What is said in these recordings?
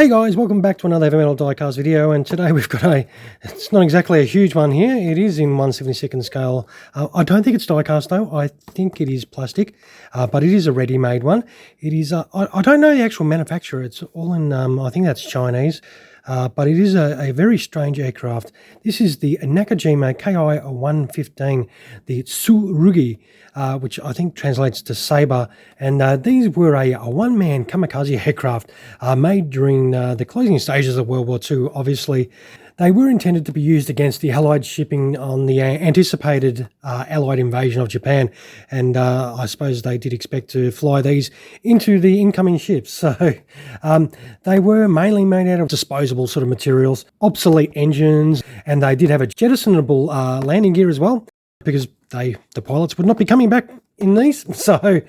Hey guys, welcome back to another heavy metal diecast video, and today we've got it's not exactly a huge one here. It is in 1/72 scale. I don't think it's diecast though. I think it is plastic, but it is a ready-made one. It is, I don't know the actual manufacturer. It's all in, I think that's Chinese, but it is a very strange aircraft. This is the Nakajima Ki-115, the Tsurugi, which I think translates to sabre, and these were a one-man kamikaze aircraft made during the closing stages of World War II, obviously. They were intended to be used against the Allied shipping on the anticipated Allied invasion of Japan, and I suppose they did expect to fly these into the incoming ships. So they were mainly made out of disposable sort of materials, obsolete engines, and they did have a jettisonable landing gear as well, because the pilots would not be coming back in these. So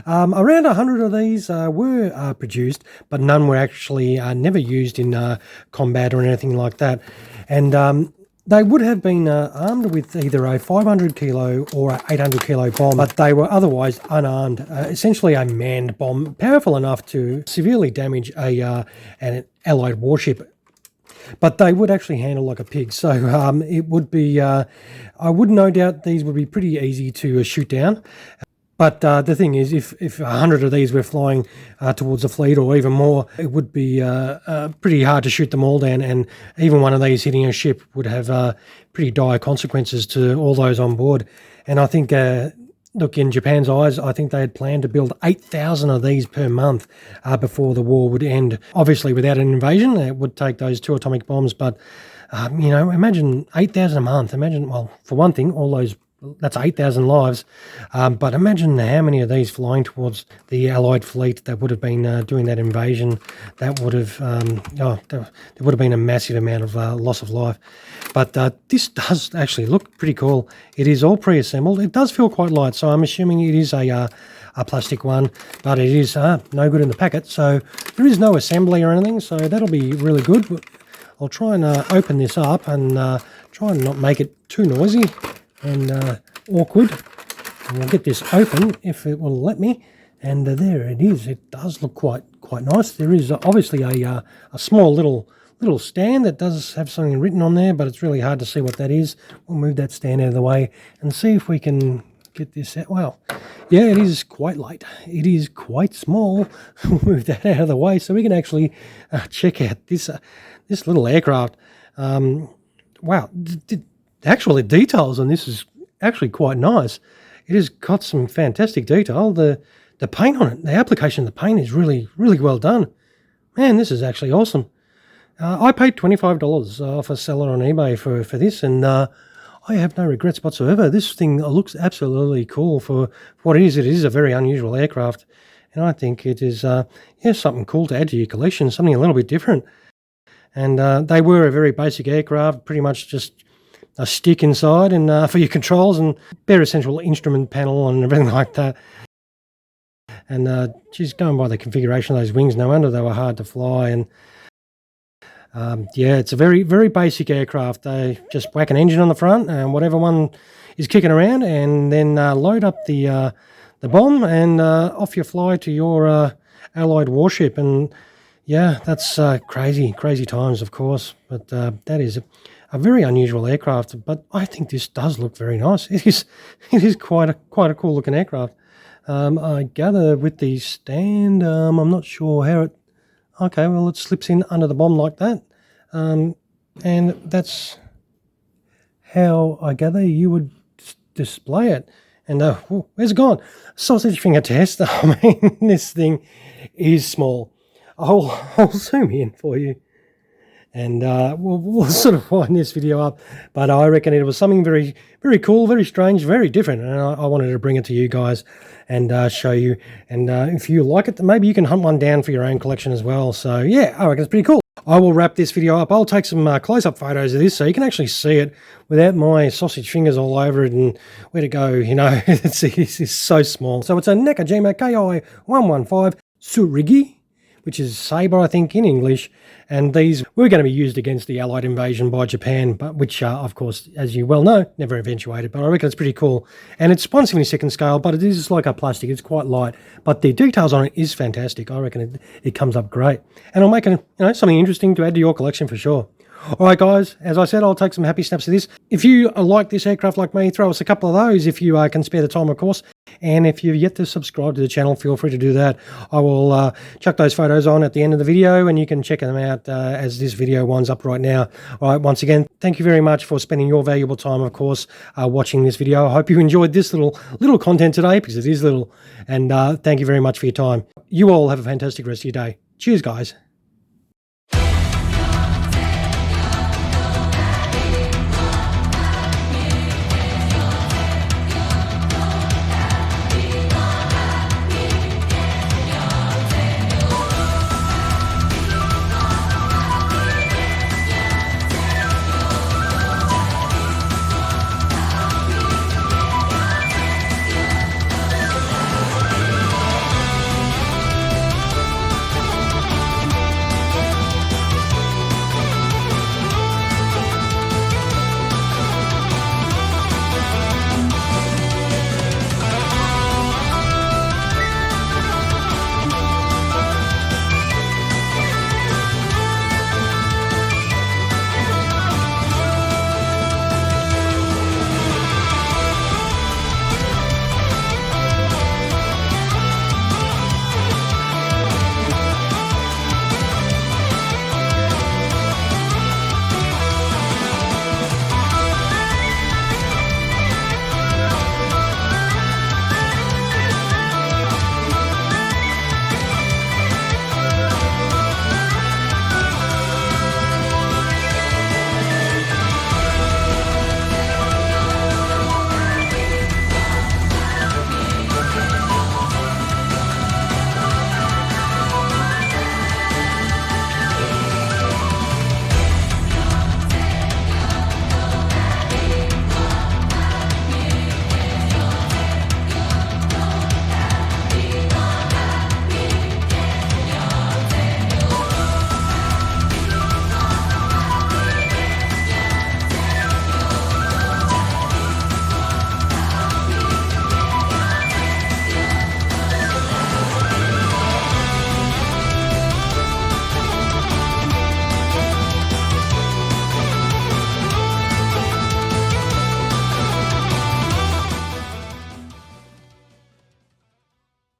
around 100 of these were produced, but none were actually never used in combat or anything like that. And they would have been armed with either a 500 kilo or an 800 kilo bomb, but they were otherwise unarmed, essentially a manned bomb, powerful enough to severely damage an Allied warship. But they would actually handle like a pig, so it would be, I would no doubt these would be pretty easy to shoot down. But the thing is, if 100 of these were flying towards the fleet or even more, it would be pretty hard to shoot them all down, and even one of these hitting a ship would have pretty dire consequences to all those on board. And I think, look, in Japan's eyes, I think they had planned to build 8,000 of these per month before the war would end. Obviously, without an invasion, it would take those 2 atomic bombs, but, you know, imagine 8,000 a month. Imagine, well, for one thing, all those, that's 8,000 lives, but imagine how many of these flying towards the Allied fleet that would have been doing that invasion. That would have, there would have been a massive amount of loss of life. But this does actually look pretty cool. It is all pre-assembled. It does feel quite light, so I'm assuming it is a plastic one, but it is no good in the packet, so there is no assembly or anything, so that'll be really good. I'll try and open this up and try and not make it too noisy and awkward. And we'll get this open if it will let me, and there it is. It does look quite nice. There is obviously a small little stand that does have something written on there, but it's really hard to see what that is. We'll move that stand out of the way and see if we can get this out. Well, yeah, it is quite light. It is quite small. We'll move that out of the way so we can actually check out this little aircraft. Wow, actually, the details on this is actually quite nice. It has got some fantastic detail. The paint on it, the application of the paint is really well done. Man, this is actually awesome. I paid $25 off a seller on eBay for this, and I have no regrets whatsoever. This thing looks absolutely cool for what it is. It is a very unusual aircraft, and I think it is something cool to add to your collection, something a little bit different. And they were a very basic aircraft, pretty much just a stick inside and for your controls, and bare essential instrument panel and everything like that. And just going by the configuration of those wings, no wonder they were hard to fly. And yeah, it's a very basic aircraft. They just whack an engine on the front and whatever one is kicking around, and then load up the bomb, and off you fly to your Allied warship. And yeah, that's crazy times, of course. But that is a very unusual aircraft. But I think this does look very nice. It is quite a cool looking aircraft. I gather with the stand, I'm not sure how it. Okay, well, it slips in under the bomb like that. And that's how I gather you would display it. And where's it gone? Sausage finger test. I mean, this thing is small. I'll zoom in for you, and we'll sort of wind this video up. But I reckon it was something very cool, very strange, very different, and I wanted to bring it to you guys and show you. And if you like it, maybe you can hunt one down for your own collection as well. So yeah, I reckon it's pretty cool. I will wrap this video up. I'll take some close-up photos of this so you can actually see it without my sausage fingers all over it. And where to go, you know, it's so small. So it's a Nakajima Ki-115 Tsurugi, which is sabre, I think, in English. And these were going to be used against the Allied invasion by Japan, but which, of course, as you well know, never eventuated. But I reckon it's pretty cool. And it's 1/72 scale, but it is like a plastic. It's quite light, but the details on it is fantastic. I reckon it comes up great. And I'll make something interesting to add to your collection for sure. All right, guys, as I said, I'll take some happy snaps of this. If you like this aircraft like me, throw us a couple of those if you can spare the time, of course. And if you've yet to subscribe to the channel, feel free to do that. I will chuck those photos on at the end of the video, and you can check them out as this video winds up right now. All right, once again, thank you very much for spending your valuable time, of course, watching this video. I hope you enjoyed this little content today, because it is little. And thank you very much for your time. You all have a fantastic rest of your day. Cheers, guys.